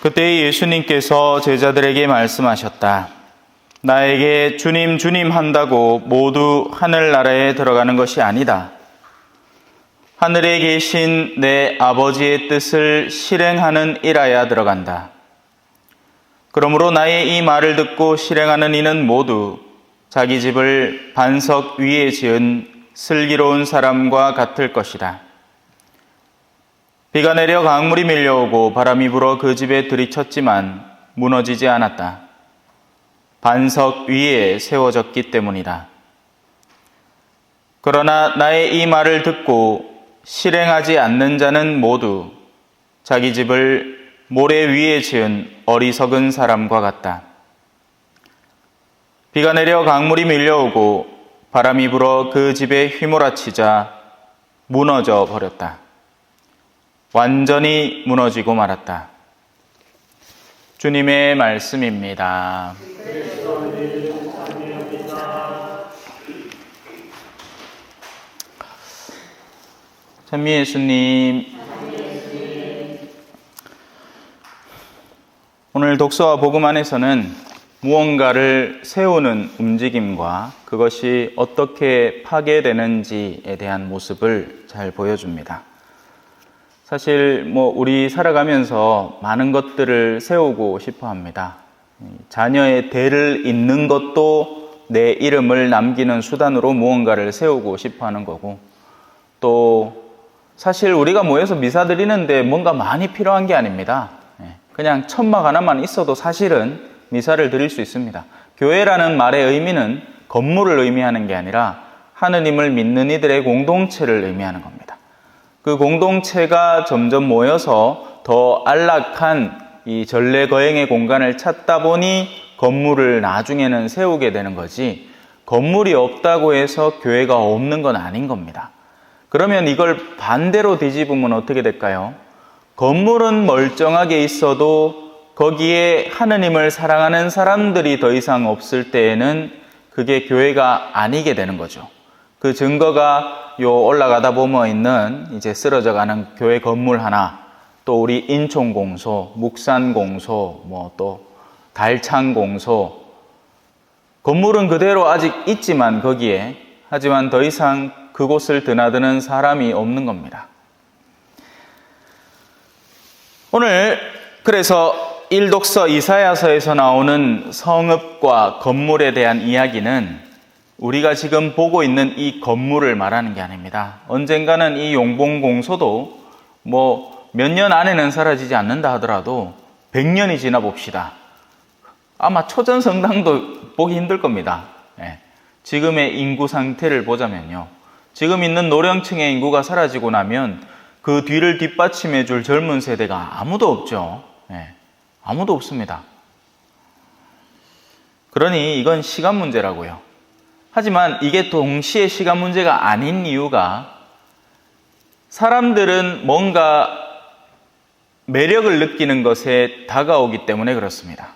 그때 예수님께서 제자들에게 말씀하셨다. 나에게 주님, 주님 한다고 모두 하늘나라에 들어가는 것이 아니다. 하늘에 계신 내 아버지의 뜻을 실행하는 이라야 들어간다. 그러므로 나의 이 말을 듣고 실행하는 이는 모두 자기 집을 반석 위에 지은 슬기로운 사람과 같을 것이다. 비가 내려 강물이 밀려오고 바람이 불어 그 집에 들이쳤지만 무너지지 않았다. 반석 위에 세워졌기 때문이다. 그러나 나의 이 말을 듣고 실행하지 않는 자는 모두 자기 집을 모래 위에 지은 어리석은 사람과 같다. 비가 내려 강물이 밀려오고 바람이 불어 그 집에 휘몰아치자 무너져 버렸다. 완전히 무너지고 말았다. 주님의 말씀입니다. 찬미 예수님, 오늘 독서와 복음 안에서는 무언가를 세우는 움직임과 그것이 어떻게 파괴되는지에 대한 모습을 잘 보여줍니다. 사실 우리 살아가면서 많은 것들을 세우고 싶어 합니다. 자녀의 대를 잇는 것도 내 이름을 남기는 수단으로 무언가를 세우고 싶어 하는 거고, 또 사실 우리가 모여서 미사 드리는데 뭔가 많이 필요한 게 아닙니다. 그냥 천막 하나만 있어도 사실은 미사를 드릴 수 있습니다. 교회라는 말의 의미는 건물을 의미하는 게 아니라 하느님을 믿는 이들의 공동체를 의미하는 겁니다. 그 공동체가 점점 모여서 더 안락한 이 전래 거행의 공간을 찾다 보니 건물을 나중에는 세우게 되는 거지, 건물이 없다고 해서 교회가 없는 건 아닌 겁니다. 그러면 이걸 반대로 뒤집으면 어떻게 될까요? 건물은 멀쩡하게 있어도 거기에 하느님을 사랑하는 사람들이 더 이상 없을 때에는 그게 교회가 아니게 되는 거죠. 그 증거가 올라가다 보면 있는 이제 쓰러져가는 교회 건물 하나, 또 우리 인촌공소, 묵산공소, 또 달창공소, 건물은 그대로 아직 있지만 거기에, 하지만 더 이상 그곳을 드나드는 사람이 없는 겁니다. 오늘 그래서 일독서 이사야서에서 나오는 성읍과 건물에 대한 이야기는 우리가 지금 보고 있는 이 건물을 말하는 게 아닙니다. 언젠가는 이 용봉공소도 몇 년 안에는 사라지지 않는다 하더라도 100년이 지나 봅시다. 아마 초전성당도 보기 힘들 겁니다. 지금의 인구 상태를 보자면요. 지금 있는 노령층의 인구가 사라지고 나면 그 뒤를 뒷받침해 줄 젊은 세대가 아무도 없죠. 아무도 없습니다. 그러니 이건 시간 문제라고요. 하지만 이게 동시에 시간 문제가 아닌 이유가, 사람들은 뭔가 매력을 느끼는 것에 다가오기 때문에 그렇습니다.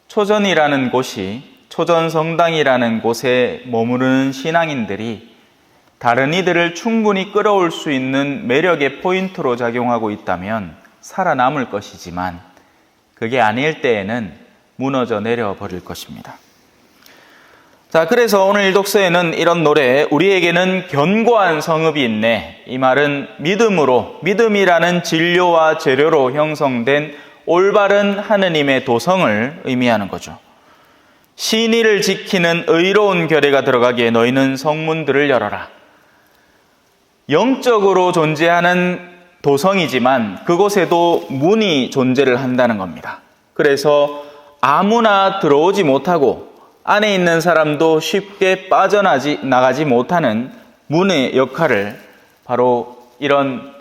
초전이라는 곳이, 초전성당이라는 곳에 머무르는 신앙인들이 다른 이들을 충분히 끌어올 수 있는 매력의 포인트로 작용하고 있다면 살아남을 것이지만, 그게 아닐 때에는 무너져 내려버릴 것입니다. 자, 그래서 오늘 일독서에는 이런 노래, 우리에게는 견고한 성읍이 있네. 이 말은 믿음이라는 진료와 재료로 형성된 올바른 하느님의 도성을 의미하는 거죠. 신의를 지키는 의로운 결의가 들어가기에 너희는 성문들을 열어라. 영적으로 존재하는 도성이지만 그곳에도 문이 존재를 한다는 겁니다. 그래서 아무나 들어오지 못하고 안에 있는 사람도 쉽게 빠져나가지 못하는 문의 역할을 바로 이런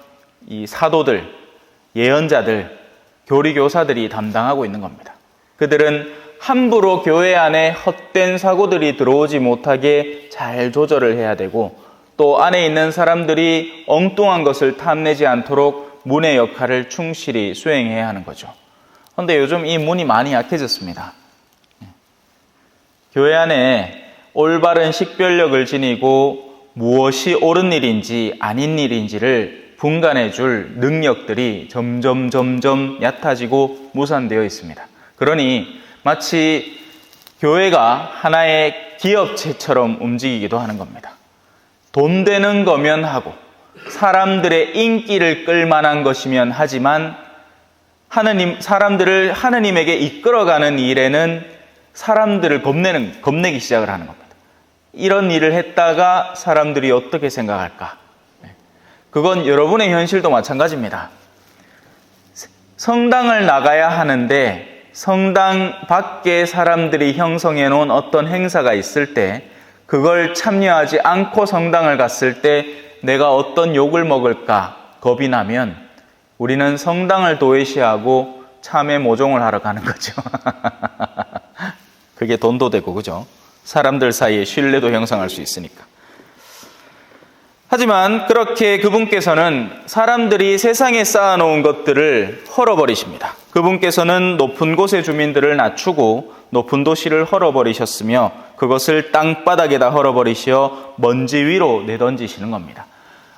이 사도들, 예언자들, 교리교사들이 담당하고 있는 겁니다. 그들은 함부로 교회 안에 헛된 사고들이 들어오지 못하게 잘 조절을 해야 되고, 또 안에 있는 사람들이 엉뚱한 것을 탐내지 않도록 문의 역할을 충실히 수행해야 하는 거죠. 그런데 요즘 이 문이 많이 약해졌습니다. 교회 안에 올바른 식별력을 지니고 무엇이 옳은 일인지 아닌 일인지를 분간해 줄 능력들이 점점 얕아지고 무산되어 있습니다. 그러니 마치 교회가 하나의 기업체처럼 움직이기도 하는 겁니다. 돈 되는 거면 하고 사람들의 인기를 끌만한 것이면 하지만 사람들을 하느님에게 이끌어가는 일에는 사람들을 겁내기 시작을 하는 겁니다. 이런 일을 했다가 사람들이 어떻게 생각할까? 그건 여러분의 현실도 마찬가지입니다. 성당을 나가야 하는데 성당 밖에 사람들이 형성해 놓은 어떤 행사가 있을 때 그걸 참여하지 않고 성당을 갔을 때 내가 어떤 욕을 먹을까 겁이 나면 우리는 성당을 도외시하고 참회 모종을 하러 가는 거죠. 그게 돈도 되고 그죠? 사람들 사이에 신뢰도 형성할 수 있으니까. 하지만 그렇게 그분께서는 사람들이 세상에 쌓아놓은 것들을 헐어버리십니다. 그분께서는 높은 곳의 주민들을 낮추고 높은 도시를 헐어버리셨으며 그것을 땅바닥에다 헐어버리시어 먼지 위로 내던지시는 겁니다.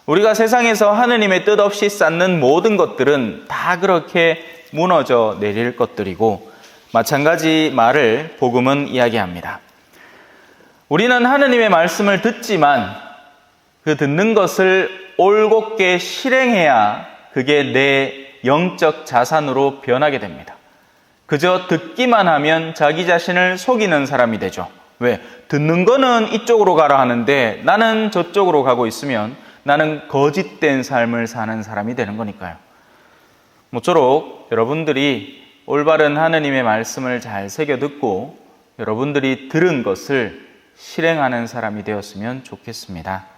우리가 세상에서 하느님의 뜻 없이 쌓는 모든 것들은 다 그렇게 무너져 내릴 것들이고 마찬가지 말을 복음은 이야기합니다. 우리는 하느님의 말씀을 듣지만 그 듣는 것을 올곧게 실행해야 그게 내 영적 자산으로 변하게 됩니다. 그저 듣기만 하면 자기 자신을 속이는 사람이 되죠. 왜? 듣는 거는 이쪽으로 가라 하는데 나는 저쪽으로 가고 있으면 나는 거짓된 삶을 사는 사람이 되는 거니까요. 모쪼록 여러분들이 올바른 하느님의 말씀을 잘 새겨 듣고 여러분들이 들은 것을 실행하는 사람이 되었으면 좋겠습니다.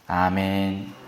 아멘.